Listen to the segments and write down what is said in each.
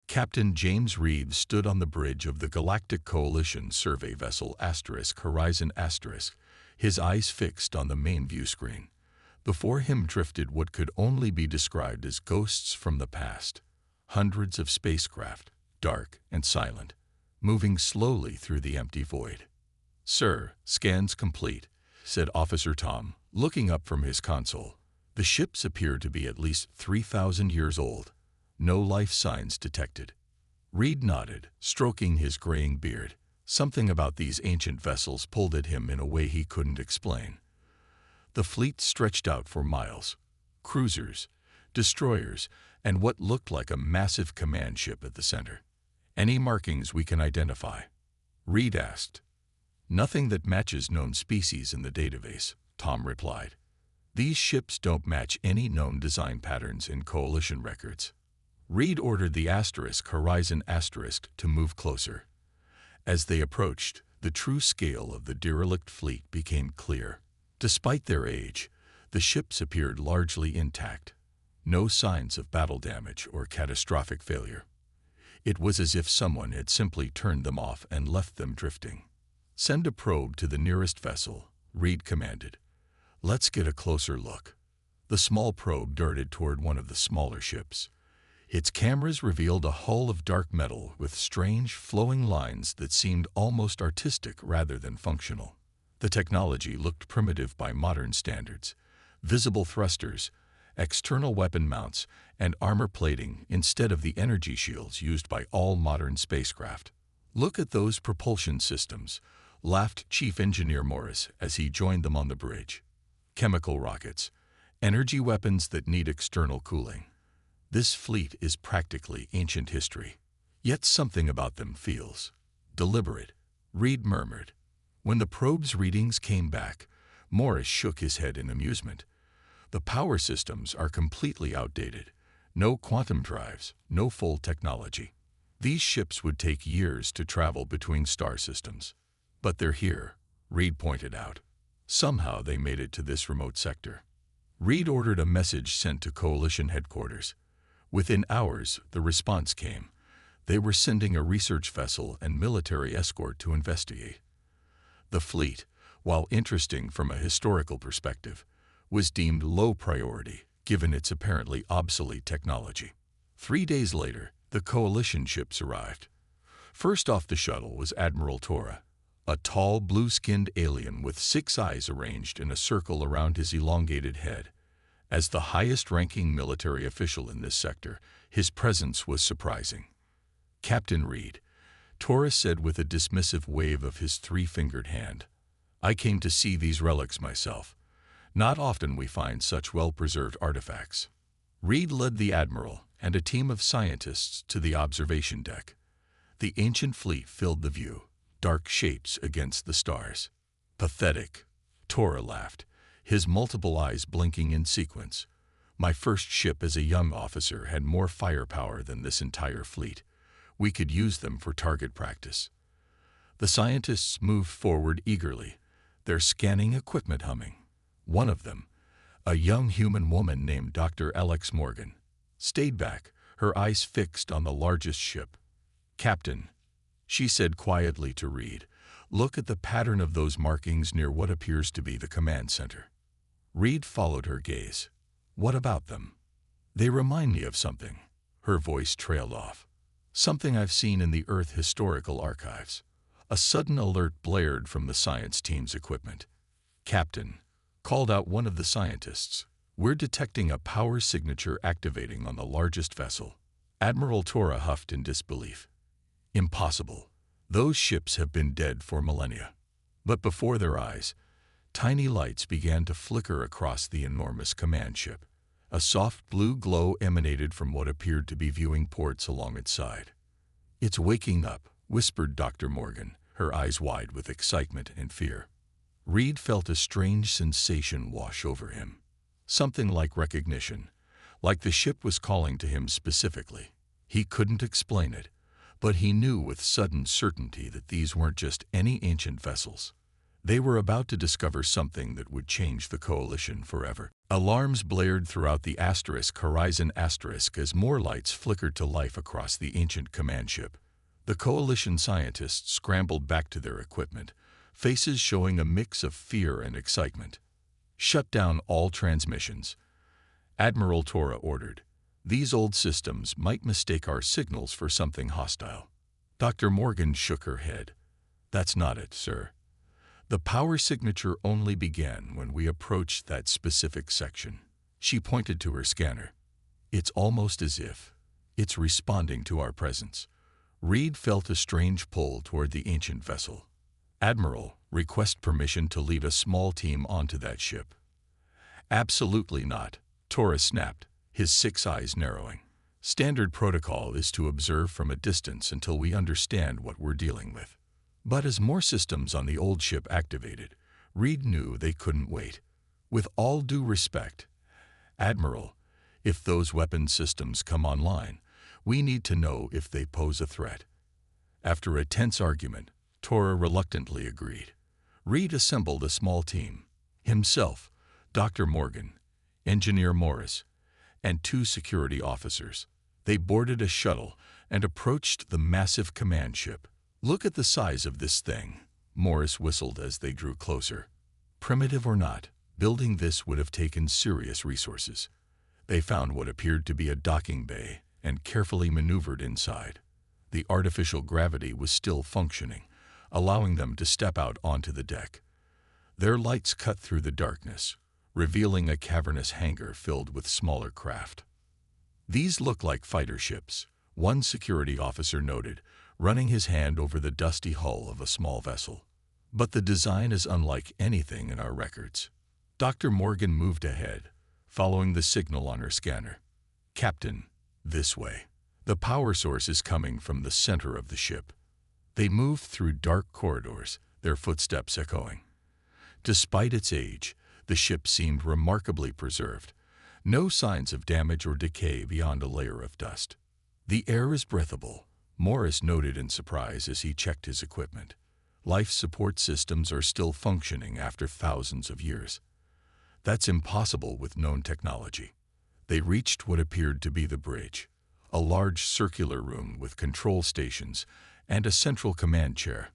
Captain James Reed stood on the bridge of the Galactic Coalition survey vessel Horizon *, his eyes fixed on the main view screen. Before him drifted what could only be described as ghosts from the past. Hundreds of spacecraft, dark and silent, moving slowly through the empty void. "Sir, scans complete," said Officer Tom, looking up from his console. The ships appear to be at least 3,000 years old. No life signs detected. Reed nodded, stroking his graying beard. Something about these ancient vessels pulled at him in a way he couldn't explain. The fleet stretched out for miles. Cruisers, destroyers, and what looked like a massive command ship at the center. "Any markings we can identify?" Reed asked. "Nothing that matches known species in the database," Tom replied. "These ships don't match any known design patterns in Coalition records." Reed ordered the Horizon * to move closer. As they approached, the true scale of the derelict fleet became clear. Despite their age, the ships appeared largely intact. No signs of battle damage or catastrophic failure. It was as if someone had simply turned them off and left them drifting. "Send a probe to the nearest vessel," Reed commanded. "Let's get a closer look." The small probe darted toward one of the smaller ships. Its cameras revealed a hull of dark metal with strange, flowing lines that seemed almost artistic rather than functional. The technology looked primitive by modern standards. Visible thrusters, external weapon mounts, and armor plating instead of the energy shields used by all modern spacecraft. "Look at those propulsion systems," laughed Chief Engineer Morris as he joined them on the bridge. "Chemical rockets, energy weapons that need external cooling. This fleet is practically ancient history. Yet something about them feels deliberate," Reed murmured. When the probe's readings came back, Morris shook his head in amusement. "The power systems are completely outdated. No quantum drives, no full technology. These ships would take years to travel between star systems. But they're here," Reed pointed out. "Somehow they made it to this remote sector." Reed ordered a message sent to Coalition headquarters. Within hours, the response came. They were sending a research vessel and military escort to investigate. The fleet, while interesting from a historical perspective, was deemed low priority given its apparently obsolete technology. 3 days later, the Coalition ships arrived. First off the shuttle was Admiral Tora, a tall, blue-skinned alien with 6 eyes arranged in a circle around his elongated head. As the highest-ranking military official in this sector, his presence was surprising. "Captain Reed," Tora said with a dismissive wave of his 3-fingered hand, "I came to see these relics myself. Not often we find such well-preserved artifacts." Reed led the Admiral and a team of scientists to the observation deck. The ancient fleet filled the view, dark shapes against the stars. "Pathetic," Tora laughed, his multiple eyes blinking in sequence. "My first ship as a young officer had more firepower than this entire fleet. We could use them for target practice." The scientists moved forward eagerly, their scanning equipment humming. One of them, a young human woman named Dr. Alex Morgan, stayed back, her eyes fixed on the largest ship. "Captain," she said quietly to Reed, "look at the pattern of those markings near what appears to be the command center." Reed followed her gaze. "What about them?" "They remind me of something." Her voice trailed off. "Something I've seen in the Earth Historical Archives." A sudden alert blared from the science team's equipment. "Captain," called out one of the scientists, "we're detecting a power signature activating on the largest vessel." Admiral Tora huffed in disbelief. "Impossible. Those ships have been dead for millennia." But before their eyes, tiny lights began to flicker across the enormous command ship. A soft blue glow emanated from what appeared to be viewing ports along its side. "It's waking up," whispered Dr. Morgan, her eyes wide with excitement and fear. Reed felt a strange sensation wash over him. Something like recognition, like the ship was calling to him specifically. He couldn't explain it, but he knew with sudden certainty that these weren't just any ancient vessels. They were about to discover something that would change the Coalition forever. Alarms blared throughout the Horizon as more lights flickered to life across the ancient command ship. The Coalition scientists scrambled back to their equipment, faces showing a mix of fear and excitement. "Shut down all transmissions," Admiral Tora ordered. "These old systems might mistake our signals for something hostile." Dr. Morgan shook her head. "That's not it, sir. The power signature only began when we approached that specific section." She pointed to her scanner. "It's almost as if it's responding to our presence." Reed felt a strange pull toward the ancient vessel. "Admiral, request permission to lead a small team onto that ship." "Absolutely not," Tora snapped, his 6 eyes narrowing. "Standard protocol is to observe from a distance until we understand what we're dealing with." But as more systems on the old ship activated, Reed knew they couldn't wait. "With all due respect, Admiral, if those weapon systems come online, we need to know if they pose a threat." After a tense argument, Tora reluctantly agreed. Reed assembled a small team. Himself, Dr. Morgan, Engineer Morris, and 2 security officers. They boarded a shuttle and approached the massive command ship. "Look at the size of this thing," Morris whistled as they drew closer. Primitive or not, building this would have taken serious resources. They found what appeared to be a docking bay and carefully maneuvered inside. The artificial gravity was still functioning, allowing them to step out onto the deck. Their lights cut through the darkness, revealing a cavernous hangar filled with smaller craft. "These look like fighter ships," one security officer noted, running his hand over the dusty hull of a small vessel. "But the design is unlike anything in our records." Dr. Morgan moved ahead, following the signal on her scanner. "Captain, this way. The power source is coming from the center of the ship." They moved through dark corridors, their footsteps echoing. Despite its age, the ship seemed remarkably preserved. No signs of damage or decay beyond a layer of dust. "The air is breathable," Morris noted in surprise as he checked his equipment. "Life support systems are still functioning after thousands of years." "That's impossible with known technology." They reached what appeared to be the bridge, a large circular room with control stations and a central command chair.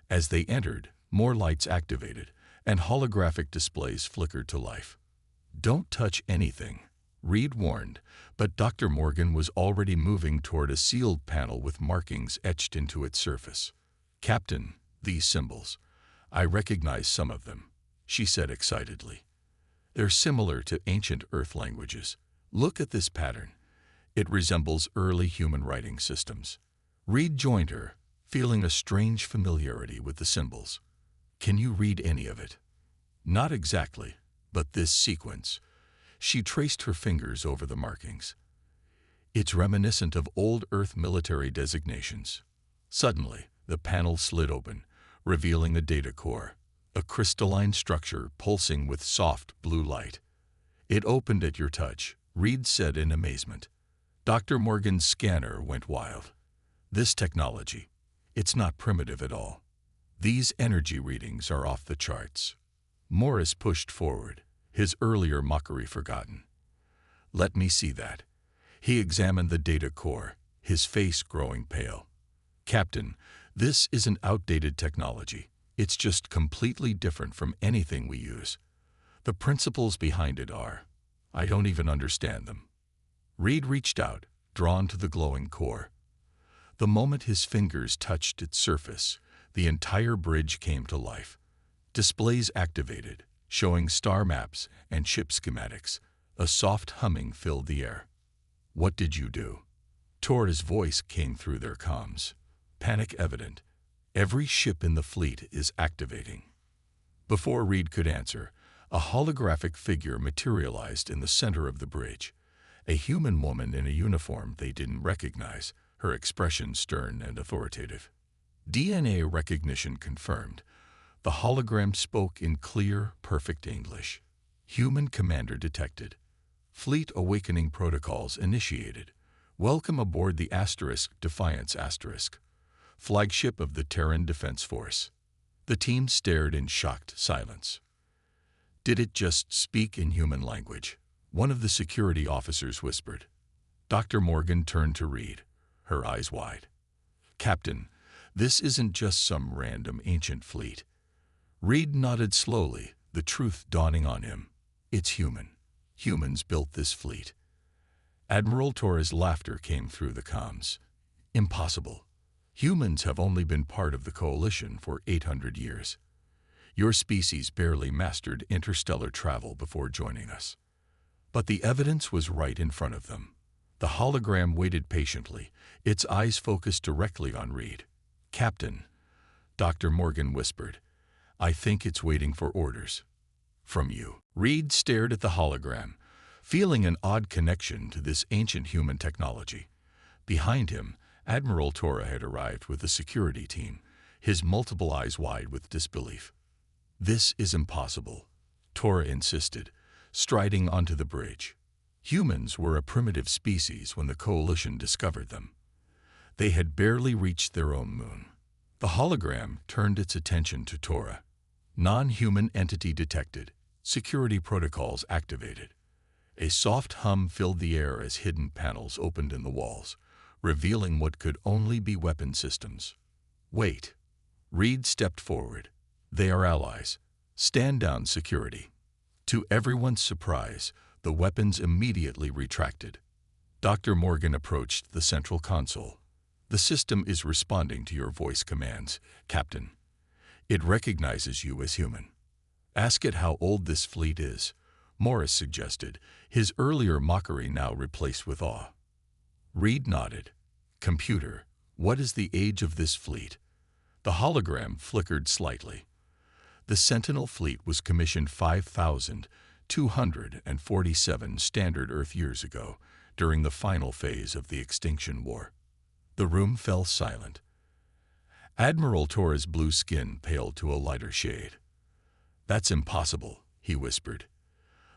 As they entered, more lights activated, and holographic displays flickered to life. "Don't touch anything," Reed warned, but Dr. Morgan was already moving toward a sealed panel with markings etched into its surface. "Captain, these symbols. I recognize some of them," she said excitedly. "They're similar to ancient Earth languages. Look at this pattern. It resembles early human writing systems." Reed joined her, feeling a strange familiarity with the symbols. "Can you read any of it?" "Not exactly, but this sequence." She traced her fingers over the markings. "It's reminiscent of old Earth military designations." Suddenly, the panel slid open, revealing a data core, a crystalline structure pulsing with soft blue light. "It opened at your touch," Reed said in amazement. Dr. Morgan's scanner went wild. "This technology, it's not primitive at all. These energy readings are off the charts." Morris pushed forward, his earlier mockery forgotten. "Let me see that." He examined the data core, his face growing pale. "Captain, this isn't outdated technology. It's just completely different from anything we use. The principles behind it are, I don't even understand them." Reed reached out, drawn to the glowing core. The moment his fingers touched its surface, the entire bridge came to life. Displays activated, showing star maps and ship schematics. A soft humming filled the air. "What did you do?" Tora's voice came through their comms. Panic evident. "Every ship in the fleet is activating." Before Reed could answer, a holographic figure materialized in the center of the bridge. A human woman in a uniform they didn't recognize, her expression stern and authoritative. DNA recognition confirmed. The hologram spoke in clear, perfect English. "Human commander detected. Fleet awakening protocols initiated. Welcome aboard the Defiance *, flagship of the Terran Defense Force." The team stared in shocked silence. Did it just speak in human language? One of the security officers whispered. Dr. Morgan turned to Reed, her eyes wide. Captain, this isn't just some random ancient fleet. Reed nodded slowly, the truth dawning on him. It's human. Humans built this fleet. Admiral Torres' laughter came through the comms. Impossible. Humans have only been part of the coalition for 800 years. Your species barely mastered interstellar travel before joining us. But the evidence was right in front of them. The hologram waited patiently, its eyes focused directly on Reed. Captain, Dr. Morgan whispered, I think it's waiting for orders. From you. Reed stared at the hologram, feeling an odd connection to this ancient human technology. Behind him, Admiral Tora had arrived with the security team, his multiple eyes wide with disbelief. This is impossible, Tora insisted, striding onto the bridge. Humans were a primitive species when the Coalition discovered them. They had barely reached their own moon. The hologram turned its attention to Tora. Non-human entity detected. Security protocols activated. A soft hum filled the air as hidden panels opened in the walls, revealing what could only be weapon systems. Wait. Reed stepped forward. They are allies. Stand down, security. To everyone's surprise, the weapons immediately retracted. Dr. Morgan approached the central console. The system is responding to your voice commands, Captain. It recognizes you as human. Ask it how old this fleet is, Morris suggested, his earlier mockery now replaced with awe. Reed nodded. Computer, what is the age of this fleet? The hologram flickered slightly. The Sentinel fleet was commissioned 5,247 standard Earth years ago, during the final phase of the Extinction War. The room fell silent. Admiral Torres' blue skin paled to a lighter shade. That's impossible, he whispered.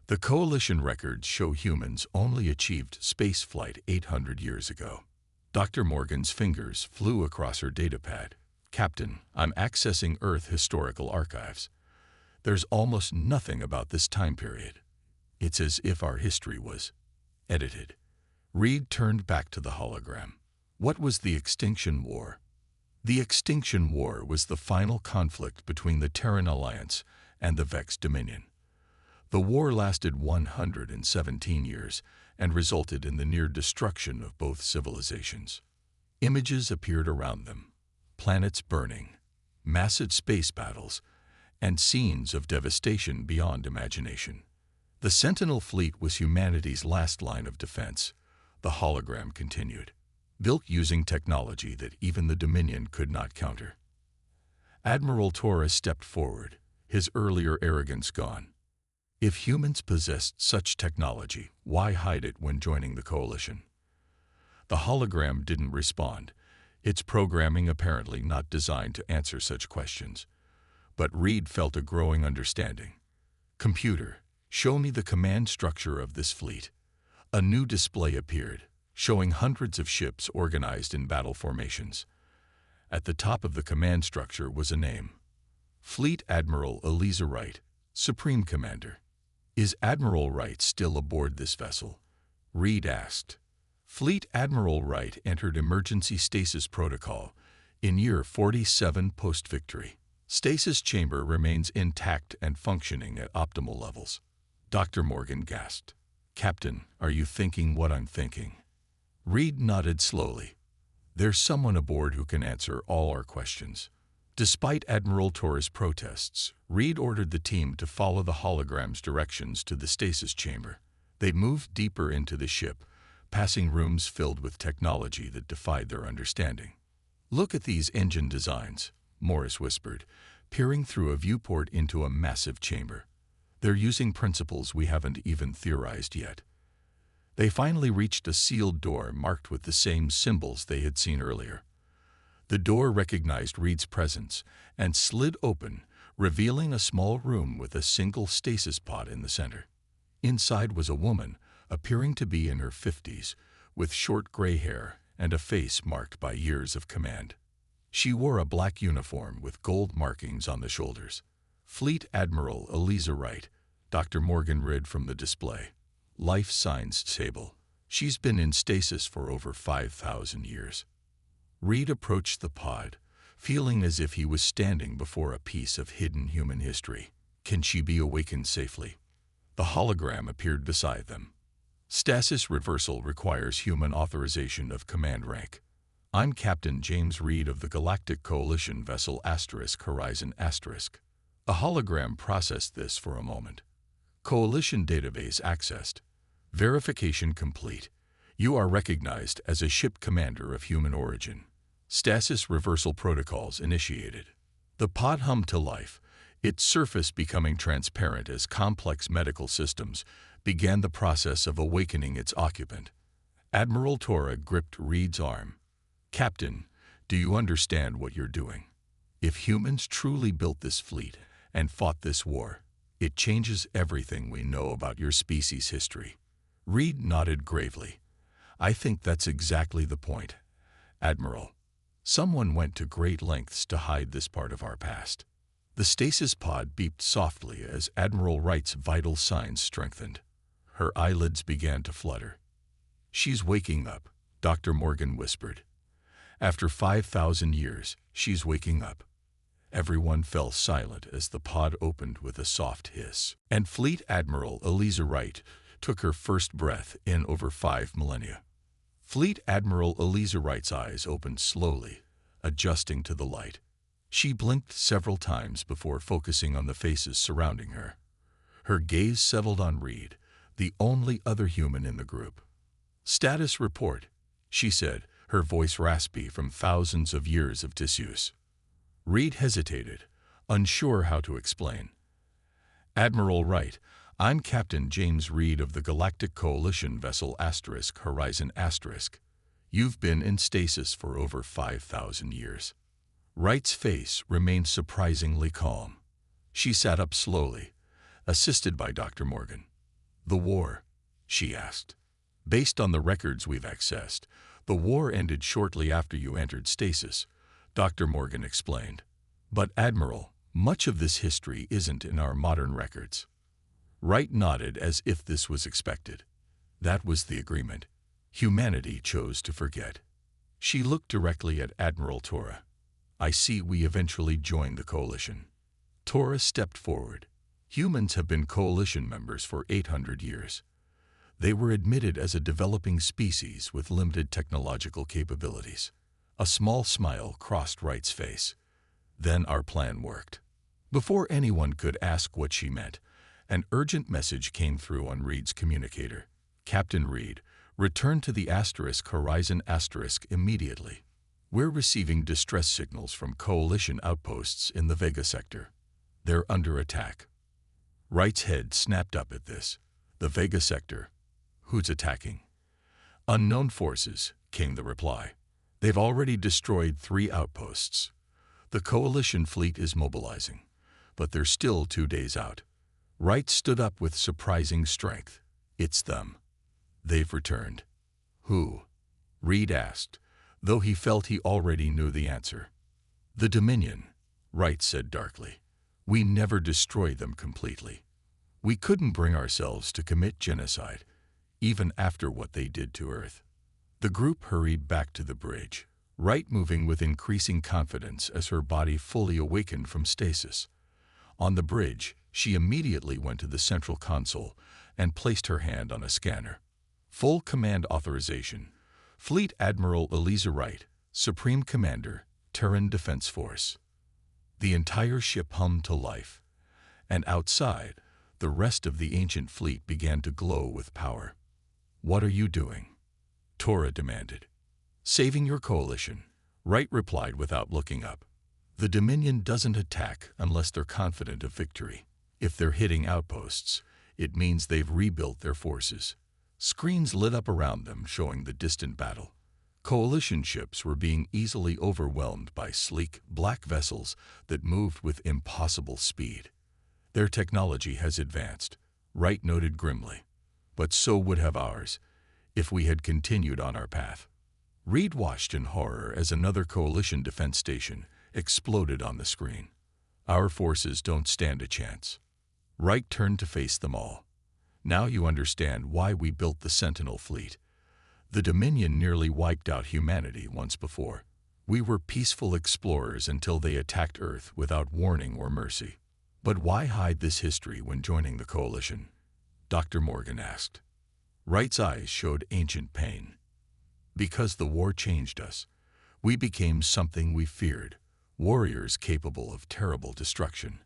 The Coalition records show humans only achieved spaceflight 800 years ago. Dr. Morgan's fingers flew across her datapad. Captain, I'm accessing Earth historical archives. There's almost nothing about this time period. It's as if our history was edited. Reed turned back to the hologram. What was the Extinction War? The Extinction War was the final conflict between the Terran Alliance and the Vex Dominion. The war lasted 117 years and resulted in the near destruction of both civilizations. Images appeared around them, planets burning, massive space battles, and scenes of devastation beyond imagination. The Sentinel fleet was humanity's last line of defense, the hologram continued, built using technology that even the Dominion could not counter. Admiral Torres stepped forward, his earlier arrogance gone. If humans possessed such technology, why hide it when joining the Coalition? The hologram didn't respond, its programming apparently not designed to answer such questions. But Reed felt a growing understanding. Computer, show me the command structure of this fleet. A new display appeared, showing hundreds of ships organized in battle formations. At the top of the command structure was a name. Fleet Admiral Eliza Wright, Supreme Commander. Is Admiral Wright still aboard this vessel? Reed asked. Fleet Admiral Wright entered emergency stasis protocol in year 47 post-victory. Stasis chamber remains intact and functioning at optimal levels. Dr. Morgan gasped. Captain, are you thinking what I'm thinking? Reed nodded slowly. There's someone aboard who can answer all our questions. Despite Admiral Torres' protests, Reed ordered the team to follow the hologram's directions to the stasis chamber. They moved deeper into the ship, passing rooms filled with technology that defied their understanding. Look at these engine designs, Morris whispered, peering through a viewport into a massive chamber. They're using principles we haven't even theorized yet. They finally reached a sealed door marked with the same symbols they had seen earlier. The door recognized Reed's presence and slid open, revealing a small room with a single stasis pod in the center. Inside was a woman, appearing to be in her 50s, with short gray hair and a face marked by years of command. She wore a black uniform with gold markings on the shoulders. Fleet Admiral Eliza Wright, Dr. Morgan read from the display. Life signs stable. She's been in stasis for over 5,000 years. Reed approached the pod, feeling as if he was standing before a piece of hidden human history. Can she be awakened safely? The hologram appeared beside them. Stasis reversal requires human authorization of command rank. I'm Captain James Reed of the Galactic Coalition vessel Horizon *. A hologram processed this for a moment. Coalition database accessed. Verification complete. You are recognized as a ship commander of human origin. Stasis reversal protocols initiated. The pod hummed to life, its surface becoming transparent as complex medical systems began the process of awakening its occupant. Admiral Tora gripped Reed's arm. Captain, do you understand what you're doing? If humans truly built this fleet and fought this war, it changes everything we know about your species' history. Reed nodded gravely. I think that's exactly the point, Admiral. Someone went to great lengths to hide this part of our past. The stasis pod beeped softly as Admiral Wright's vital signs strengthened. Her eyelids began to flutter. She's waking up, Dr. Morgan whispered. After 5,000 years, she's waking up. Everyone fell silent as the pod opened with a soft hiss. And Fleet Admiral Eliza Wright took her first breath in over 5 millennia. Fleet Admiral Eliza Wright's eyes opened slowly, adjusting to the light. She blinked several times before focusing on the faces surrounding her. Her gaze settled on Reed, the only other human in the group. Status report, she said, her voice raspy from thousands of years of disuse. Reed hesitated, unsure how to explain. Admiral Wright, I'm Captain James Reed of the Galactic Coalition vessel Horizon *. You've been in stasis for over 5,000 years. Wright's face remained surprisingly calm. She sat up slowly, assisted by Dr. Morgan. The war, she asked. Based on the records we've accessed, the war ended shortly after you entered stasis, Dr. Morgan explained. But Admiral, much of this history isn't in our modern records. Wright nodded as if this was expected. That was the agreement. Humanity chose to forget. She looked directly at Admiral Tora. I see we eventually joined the coalition. Tora stepped forward. Humans have been coalition members for 800 years. They were admitted as a developing species with limited technological capabilities. A small smile crossed Wright's face. Then our plan worked. Before anyone could ask what she meant, an urgent message came through on Reed's communicator. Captain Reed, return to the Horizon * immediately. We're receiving distress signals from coalition outposts in the Vega sector. They're under attack. Wright's head snapped up at this. The Vega sector. Who's attacking? Unknown forces, came the reply. They've already destroyed 3 outposts. The coalition fleet is mobilizing, but they're still 2 days out. Wright stood up with surprising strength. It's them. They've returned. Who? Reed asked, though he felt he already knew the answer. The Dominion, Wright said darkly. We never destroyed them completely. We couldn't bring ourselves to commit genocide, even after what they did to Earth. The group hurried back to the bridge, Wright moving with increasing confidence as her body fully awakened from stasis. On the bridge, she immediately went to the central console and placed her hand on a scanner. Full command authorization. Fleet Admiral Eliza Wright, Supreme Commander, Terran Defense Force. The entire ship hummed to life, and outside, the rest of the ancient fleet began to glow with power. What are you doing? Tora demanded. Saving your coalition, Wright replied without looking up. The Dominion doesn't attack unless they're confident of victory. If they're hitting outposts, it means they've rebuilt their forces. Screens lit up around them showing the distant battle. Coalition ships were being easily overwhelmed by sleek, black vessels that moved with impossible speed. Their technology has advanced, Wright noted grimly. But so would have ours, if we had continued on our path. Reed watched in horror as another coalition defense station exploded on the screen. Our forces don't stand a chance. Wright turned to face them all. Now you understand why we built the Sentinel fleet. The Dominion nearly wiped out humanity once before. We were peaceful explorers until they attacked Earth without warning or mercy. But why hide this history when joining the coalition? Dr. Morgan asked. Wright's eyes showed ancient pain. Because the war changed us. We became something we feared, warriors capable of terrible destruction.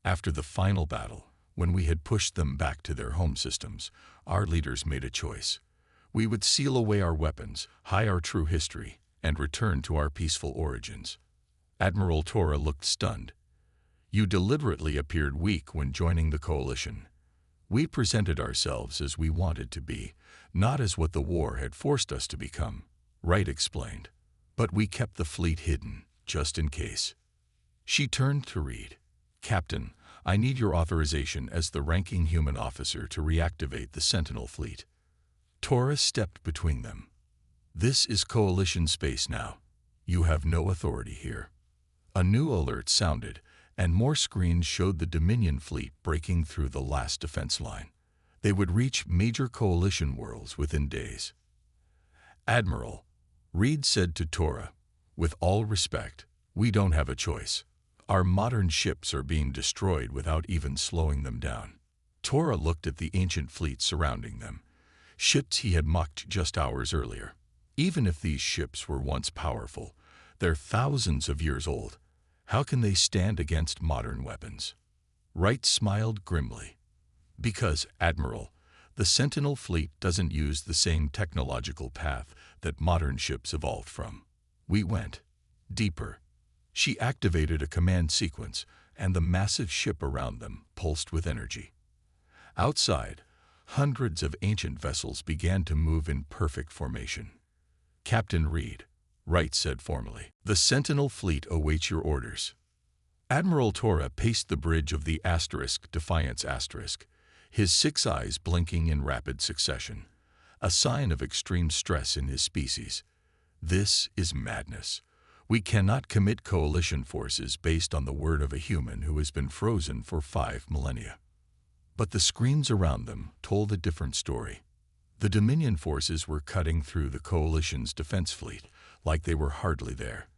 After the final battle, when we had pushed them back to their home systems, our leaders made a choice. We would seal away our weapons, hide our true history, and return to our peaceful origins. Admiral Tora looked stunned. You deliberately appeared weak when joining the coalition. We presented ourselves as we wanted to be, not as what the war had forced us to become, Wright explained. But we kept the fleet hidden, just in case. She turned to Reed. Captain, I need your authorization as the ranking human officer to reactivate the Sentinel fleet. Tora stepped between them. This is coalition space now. You have no authority here. A new alert sounded, and more screens showed the Dominion fleet breaking through the last defense line. They would reach major coalition worlds within days. Admiral, Reed said to Tora, with all respect, we don't have a choice. Our modern ships are being destroyed without even slowing them down. Tora looked at the ancient fleet surrounding them, ships he had mocked just hours earlier. Even if these ships were once powerful, they're thousands of years old. How can they stand against modern weapons? Wright smiled grimly. Because, Admiral, the Sentinel fleet doesn't use the same technological path that modern ships evolved from. We went deeper. She activated a command sequence, and the massive ship around them pulsed with energy. Outside, hundreds of ancient vessels began to move in perfect formation. Captain Reed, Wright said formally, the Sentinel fleet awaits your orders. Admiral Tora paced the bridge of the Defiance *, his 6 eyes blinking in rapid succession, a sign of extreme stress in his species. This is madness. We cannot commit coalition forces based on the word of a human who has been frozen for 5 millennia. But the screens around them told a different story. The Dominion forces were cutting through the coalition's defense fleet like they were hardly there.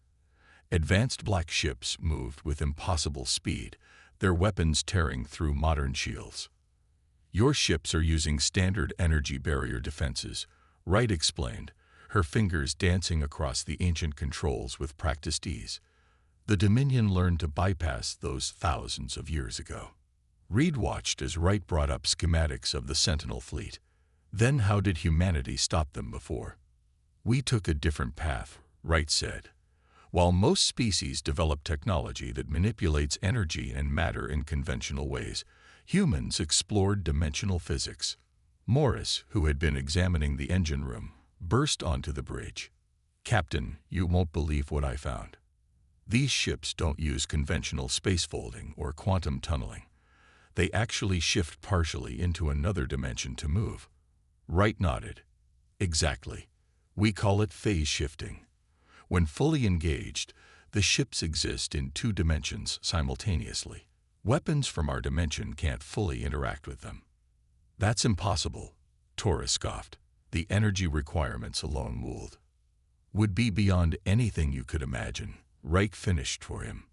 Advanced black ships moved with impossible speed, their weapons tearing through modern shields. Your ships are using standard energy barrier defenses, Wright explained, her fingers dancing across the ancient controls with practiced ease. The Dominion learned to bypass those thousands of years ago. Reed watched as Wright brought up schematics of the Sentinel fleet. Then how did humanity stop them before? We took a different path, Wright said. While most species develop technology that manipulates energy and matter in conventional ways, humans explored dimensional physics. Morris, who had been examining the engine room, burst onto the bridge. Captain, you won't believe what I found. These ships don't use conventional space folding or quantum tunneling. They actually shift partially into another dimension to move. Wright nodded. Exactly. We call it phase shifting. When fully engaged, the ships exist in 2 dimensions simultaneously. Weapons from our dimension can't fully interact with them. That's impossible, Tora scoffed. The energy requirements alone would be beyond anything you could imagine, Wright finished for him.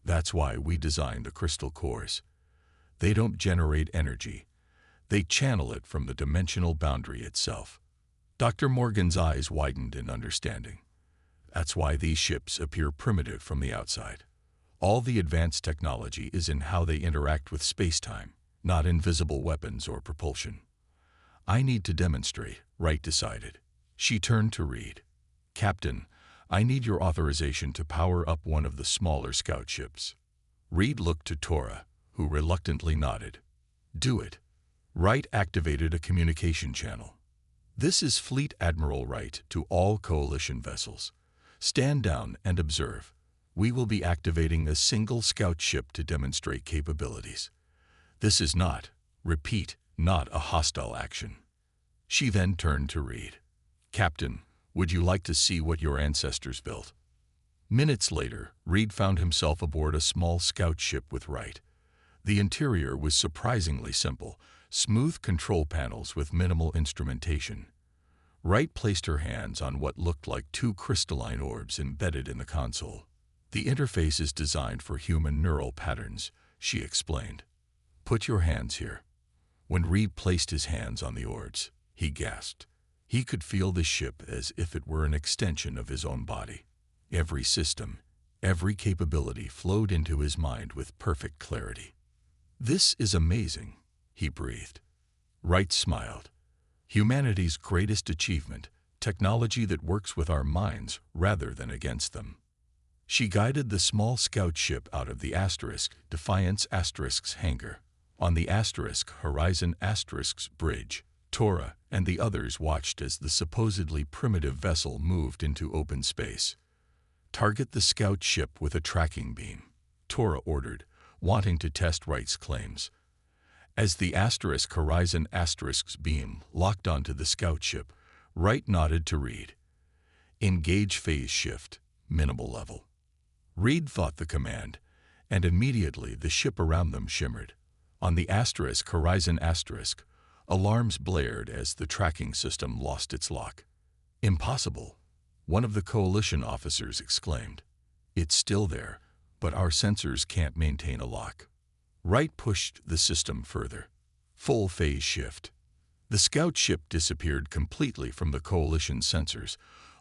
That's why we designed the crystal cores. They don't generate energy. They channel it from the dimensional boundary itself. Dr. Morgan's eyes widened in understanding. That's why these ships appear primitive from the outside. All the advanced technology is in how they interact with space-time, not in visible weapons or propulsion. I need to demonstrate, Wright decided. She turned to Reed. Captain, I need your authorization to power up one of the smaller scout ships. Reed looked to Tora, who reluctantly nodded. Do it. Wright activated a communication channel. This is Fleet Admiral Wright to all coalition vessels. Stand down and observe. We will be activating a single scout ship to demonstrate capabilities. This is not, repeat, not a hostile action. She then turned to Reed. Captain, Would you like to see what your ancestors built? Minutes later, Reed found himself aboard a small scout ship with Wright. The interior was surprisingly simple, smooth control panels with minimal instrumentation. Wright placed her hands on what looked like two crystalline orbs embedded in the console. The interface is designed for human neural patterns, she explained. Put your hands here. When Reed placed his hands on the orbs, he gasped. He could feel the ship as if it were an extension of his own body. Every system, every capability flowed into his mind with perfect clarity. This is amazing, he breathed. Wright smiled. Humanity's greatest achievement, technology that works with our minds rather than against them. She guided the small scout ship out of the Defiance*'s hangar. On the Horizon*'s bridge, Tora and the others watched as the supposedly primitive vessel moved into open space. Target the scout ship with a tracking beam, Tora ordered, wanting to test Wright's claims. As the Horizon*'s beam locked onto the scout ship, Wright nodded to Reed. Engage phase shift, minimal level. Reed thought the command, and immediately the ship around them shimmered. On the Horizon**, alarms blared as the tracking system lost its lock. Impossible, one of the Coalition officers exclaimed. It's still there, but our sensors can't maintain a lock. Wright pushed the system further. Full phase shift. The scout ship disappeared completely from the Coalition sensors,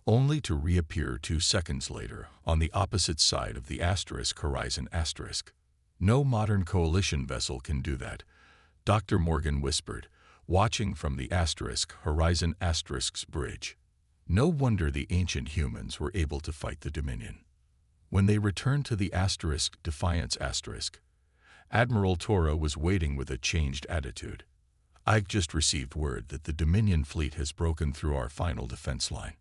only to reappear 2 seconds later on the opposite side of the Horizon**. No modern Coalition vessel can do that, Dr. Morgan whispered, watching from the Horizon**'s bridge. No wonder the ancient humans were able to fight the Dominion. When they returned to the Defiance**, Admiral Tora was waiting with a changed attitude. I've just received word that the Dominion fleet has broken through our final defense line.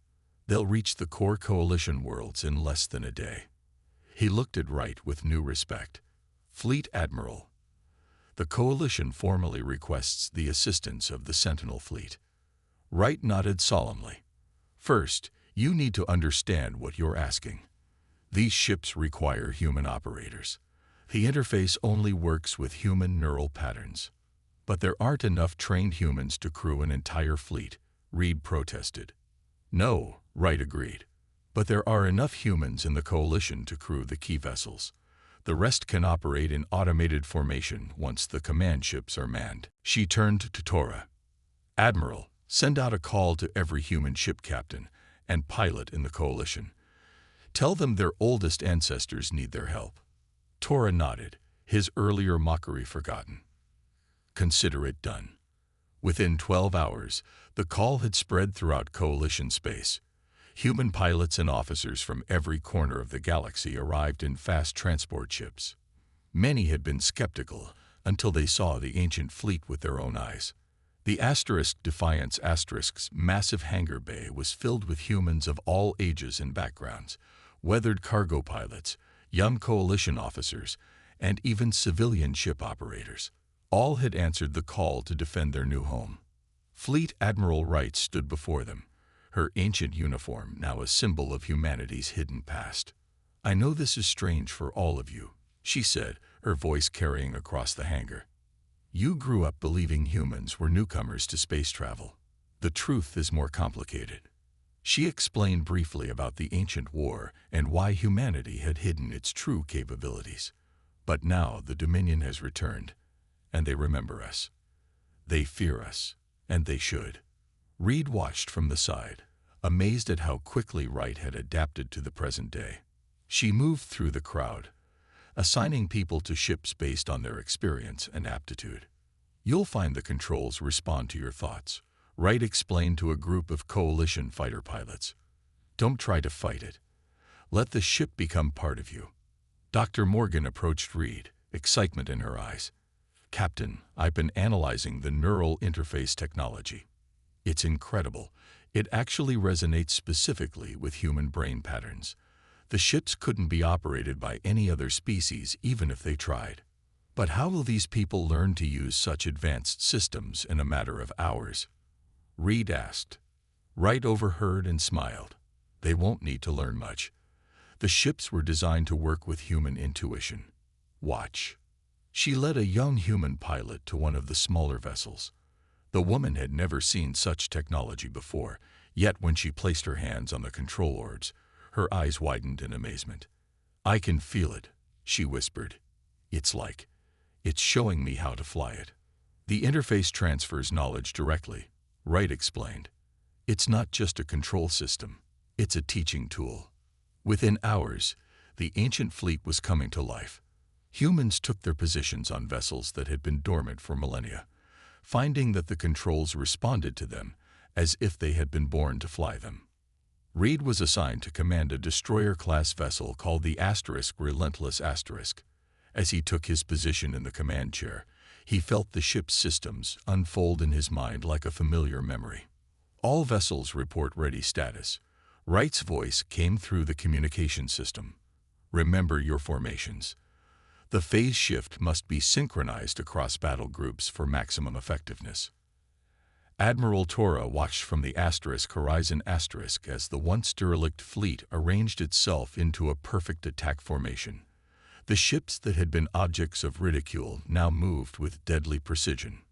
They'll reach the core Coalition worlds in less than a day. He looked at Wright with new respect. Fleet Admiral. The Coalition formally requests the assistance of the Sentinel fleet. Wright nodded solemnly. First, you need to understand what you're asking. These ships require human operators. The interface only works with human neural patterns. But there aren't enough trained humans to crew an entire fleet, Reed protested. No, Wright agreed. But there are enough humans in the Coalition to crew the key vessels. The rest can operate in automated formation once the command ships are manned. She turned to Tora. Admiral, send out a call to every human ship captain and pilot in the Coalition. Tell them their oldest ancestors need their help. Tora nodded, his earlier mockery forgotten. Consider it done. Within 12 hours, the call had spread throughout Coalition space. Human pilots and officers from every corner of the galaxy arrived in fast transport ships. Many had been skeptical until they saw the ancient fleet with their own eyes. The Defiance**'s massive hangar bay was filled with humans of all ages and backgrounds, weathered cargo pilots, young Coalition officers, and even civilian ship operators. All had answered the call to defend their new home. Fleet Admiral Wright stood before them, her ancient uniform now a symbol of humanity's hidden past. I know this is strange for all of you, she said, her voice carrying across the hangar. You grew up believing humans were newcomers to space travel. The truth is more complicated. She explained briefly about the ancient war and why humanity had hidden its true capabilities. But now the Dominion has returned, and they remember us. They fear us, and they should. Reed watched from the side, amazed at how quickly Wright had adapted to the present day. She moved through the crowd, assigning people to ships based on their experience and aptitude. You'll find the controls respond to your thoughts, Wright explained to a group of Coalition fighter pilots. Don't try to fight it. Let the ship become part of you. Dr. Morgan approached Reed, excitement in her eyes. Captain, I've been analyzing the neural interface technology. It's incredible. It actually resonates specifically with human brain patterns. The ships couldn't be operated by any other species even if they tried. But how will these people learn to use such advanced systems in a matter of hours? Reed asked. Wright overheard and smiled. They won't need to learn much. The ships were designed to work with human intuition. Watch. She led a young human pilot to one of the smaller vessels. The woman had never seen such technology before, yet when she placed her hands on the control orbs, her eyes widened in amazement. "I can feel it," she whispered. It's showing me how to fly it." "The interface transfers knowledge directly," Wright explained. "It's not just a control system, it's a teaching tool." Within hours, the ancient fleet was coming to life. Humans took their positions on vessels that had been dormant for millennia, finding that the controls responded to them as if they had been born to fly them. Reed was assigned to command a destroyer-class vessel called the Relentless Asterisk. As he took his position in the command chair, he felt the ship's systems unfold in his mind like a familiar memory. "All vessels report ready status." Wright's voice came through the communication system. "Remember your formations. The phase shift must be synchronized across battle groups for maximum effectiveness." Admiral Tora watched from the Horizon Asterisk as the once derelict fleet arranged itself into a perfect attack formation. The ships that had been objects of ridicule now moved with deadly precision.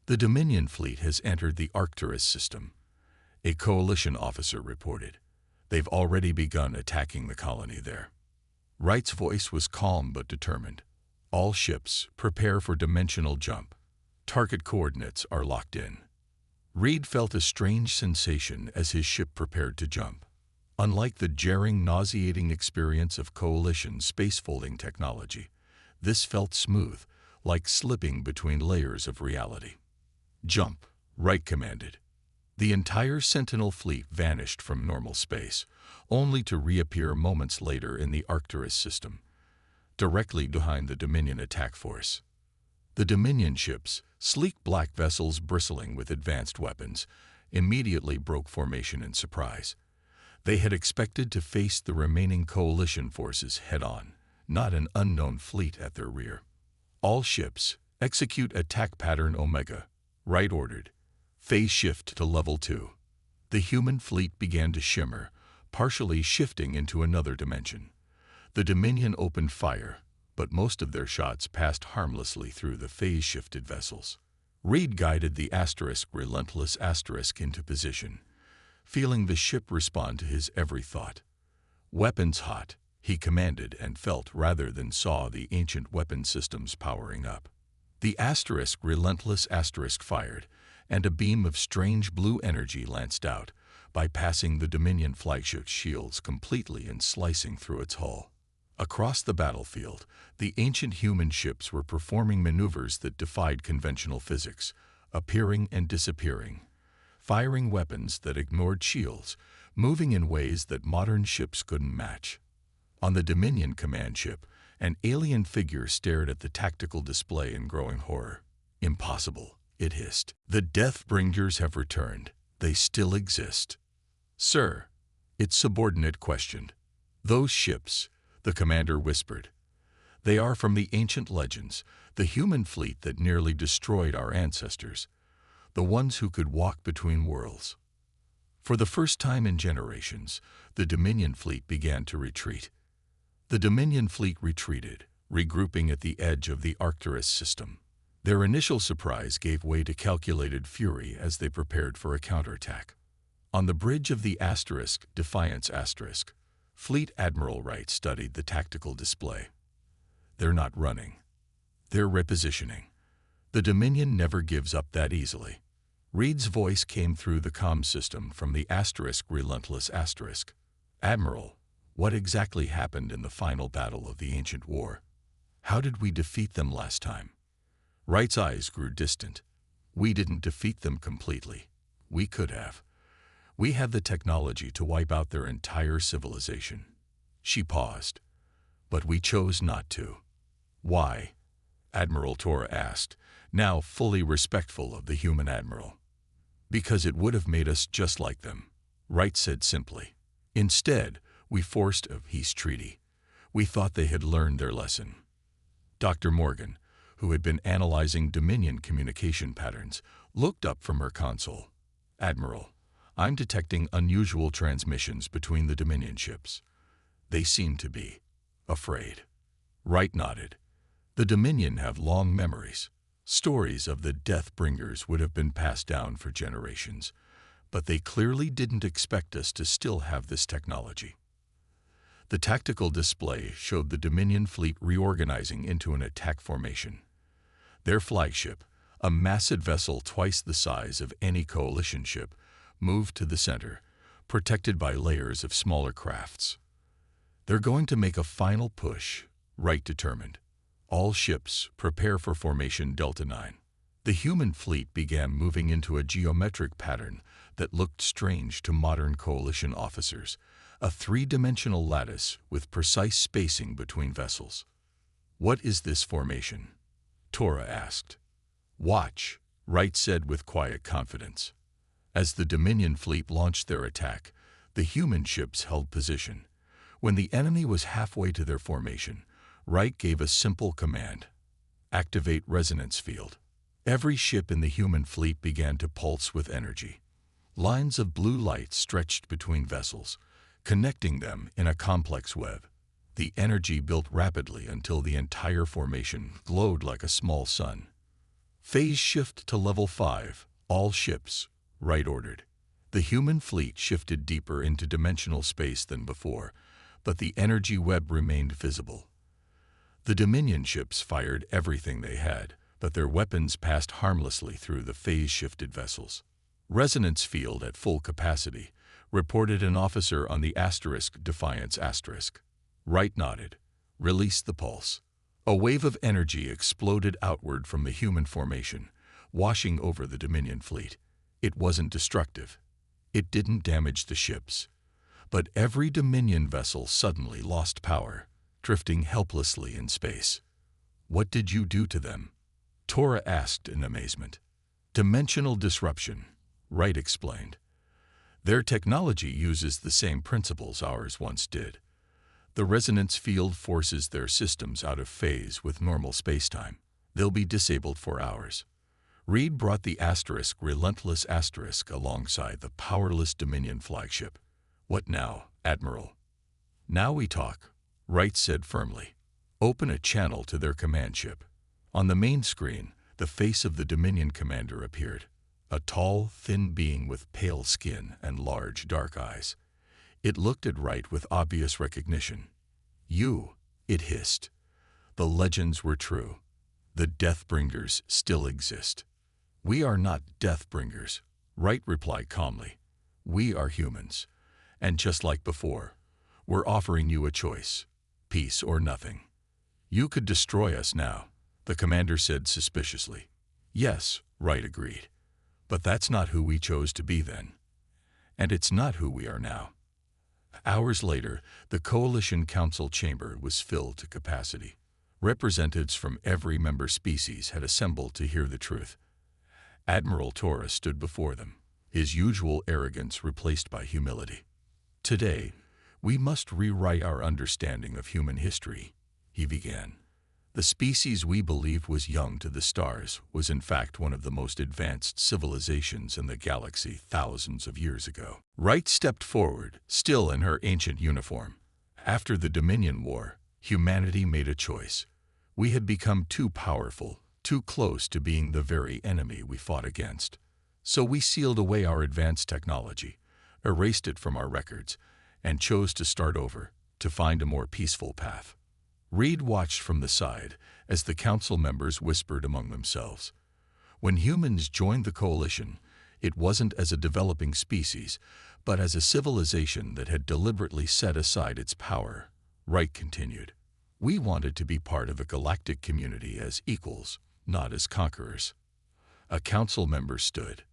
"The Dominion fleet has entered the Arcturus system," a coalition officer reported. "They've already begun attacking the colony there." Wright's voice was calm but determined. "All ships, prepare for dimensional jump. Target coordinates are locked in." Reed felt a strange sensation as his ship prepared to jump. Unlike the jarring, nauseating experience of coalition spacefolding technology, this felt smooth, like slipping between layers of reality. "Jump," Wright commanded. The entire Sentinel fleet vanished from normal space, only to reappear moments later in the Arcturus system, directly behind the Dominion attack force. The Dominion ships, sleek black vessels bristling with advanced weapons, immediately broke formation in surprise. They had expected to face the remaining coalition forces head-on, not an unknown fleet at their rear. "All ships, execute attack pattern Omega," Wright ordered. "Phase shift to level 2. The human fleet began to shimmer, partially shifting into another dimension. The Dominion opened fire, but most of their shots passed harmlessly through the phase-shifted vessels. Reed guided the Relentless Asterisk into position, feeling the ship respond to his every thought. "Weapons hot," he commanded, and felt rather than saw the ancient weapon systems powering up. The Relentless Asterisk fired, and a beam of strange blue energy lanced out, bypassing the Dominion flagship's shields completely and slicing through its hull. Across the battlefield, the ancient human ships were performing maneuvers that defied conventional physics, appearing and disappearing, firing weapons that ignored shields, moving in ways that modern ships couldn't match. On the Dominion command ship, an alien figure stared at the tactical display in growing horror. "Impossible," it hissed. "The Deathbringers have returned. They still exist." "Sir," its subordinate questioned. "Those ships," the commander whispered. "They are from the ancient legends, the human fleet that nearly destroyed our ancestors, the ones who could walk between worlds." For the first time in generations, the Dominion fleet began to retreat. The Dominion fleet retreated, regrouping at the edge of the Arcturus system. Their initial surprise gave way to calculated fury as they prepared for a counterattack. On the bridge of the Defiance Asterisk, Fleet Admiral Wright studied the tactical display. "They're not running. They're repositioning. The Dominion never gives up that easily." Reed's voice came through the comm system from the Relentless Asterisk. "Admiral, what exactly happened in the final battle of the ancient war? How did we defeat them last time?" Wright's eyes grew distant. "We didn't defeat them completely. We could have. We had the technology to wipe out their entire civilization." She paused. "But we chose not to." "Why?" Admiral Tora asked, now fully respectful of the human admiral. "Because it would have made us just like them," Wright said simply. "Instead, we forced a peace treaty. We thought they had learned their lesson." Dr. Morgan, who had been analyzing Dominion communication patterns, looked up from her console. "Admiral, I'm detecting unusual transmissions between the Dominion ships. They seem to be afraid. Wright nodded. The Dominion have long memories. Stories of the Deathbringers would have been passed down for generations, but they clearly didn't expect us to still have this technology. The tactical display showed the Dominion fleet reorganizing into an attack formation. Their flagship, a massive vessel twice the size of any coalition ship, moved to the center, protected by layers of smaller crafts. They're going to make a final push, Wright determined. All ships prepare for formation Delta 9. The human fleet began moving into a geometric pattern that looked strange to modern coalition officers, a three-dimensional lattice with precise spacing between vessels. "What is this formation?" Tora asked. "Watch," Wright said with quiet confidence. As the Dominion fleet launched their attack, the human ships held position. When the enemy was halfway to their formation, Wright gave a simple command: activate resonance field. Every ship in the human fleet began to pulse with energy. Lines of blue light stretched between vessels, connecting them in a complex web. The energy built rapidly until the entire formation glowed like a small sun. "Phase shift to level 5, all ships," Wright ordered. The human fleet shifted deeper into dimensional space than before, but the energy web remained visible. The Dominion ships fired everything they had, but their weapons passed harmlessly through the phase-shifted vessels. "Resonance field at full capacity," reported an officer on the Defiance *. Wright nodded. "Release the pulse." A wave of energy exploded outward from the human formation, washing over the Dominion fleet. It wasn't destructive. It didn't damage the ships. But every Dominion vessel suddenly lost power, drifting helplessly in space. "What did you do to them?" Tora asked in amazement. "Dimensional disruption," Wright explained. "Their technology uses the same principles ours once did. The resonance field forces their systems out of phase with normal spacetime. They'll be disabled for hours." Reed brought the relentless alongside the powerless Dominion flagship. "What now, Admiral?" "Now we talk," Wright said firmly. "Open a channel to their command ship." On the main screen, the face of the Dominion commander appeared. A tall, thin being with pale skin and large, dark eyes. It looked at Wright with obvious recognition. "You," it hissed. "The legends were true. The Deathbringers still exist." "We are not Deathbringers," Wright replied calmly. "We are humans. And just like before, we're offering you a choice, peace or nothing." "You could destroy us now," the commander said suspiciously. "Yes," Wright agreed. "But that's not who we chose to be then. And it's not who we are now." Hours later, the Coalition Council chamber was filled to capacity. Representatives from every member species had assembled to hear the truth. Admiral Tora stood before them, his usual arrogance replaced by humility. "Today, we must rewrite our understanding of human history," he began. "The species we believed was young to the stars was in fact one of the most advanced civilizations in the galaxy thousands of years ago." Wright stepped forward, still in her ancient uniform. "After the Dominion War, humanity made a choice. We had become too powerful, too close to being the very enemy we fought against. So we sealed away our advanced technology, erased it from our records, and chose to start over, to find a more peaceful path." Reed watched from the side as the council members whispered among themselves. When humans joined the coalition, it wasn't as a developing species, but as a civilization that had deliberately set aside its power. Wright continued. "We wanted to be part of a galactic community as equals, not as conquerors." A council member stood.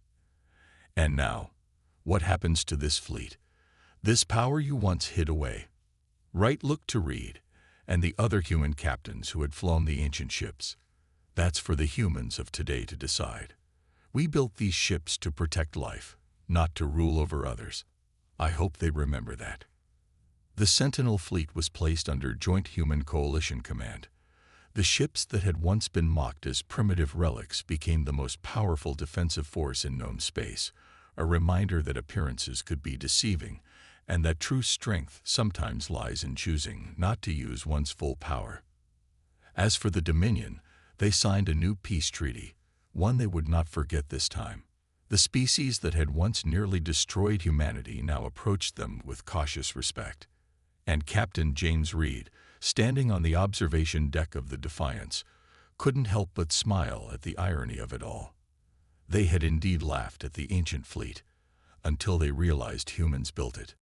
"And now, what happens to this fleet? This power you once hid away?" Wright looked to Reed and the other human captains who had flown the ancient ships. "That's for the humans of today to decide. We built these ships to protect life, not to rule over others. I hope they remember that." The Sentinel fleet was placed under Joint Human Coalition Command. The ships that had once been mocked as primitive relics became the most powerful defensive force in known space, a reminder that appearances could be deceiving, and that true strength sometimes lies in choosing not to use one's full power. As for the Dominion, they signed a new peace treaty, one they would not forget this time. The species that had once nearly destroyed humanity now approached them with cautious respect. And Captain James Reed, standing on the observation deck of the Defiance, couldn't help but smile at the irony of it all. They had indeed laughed at the ancient fleet, until they realized humans built it.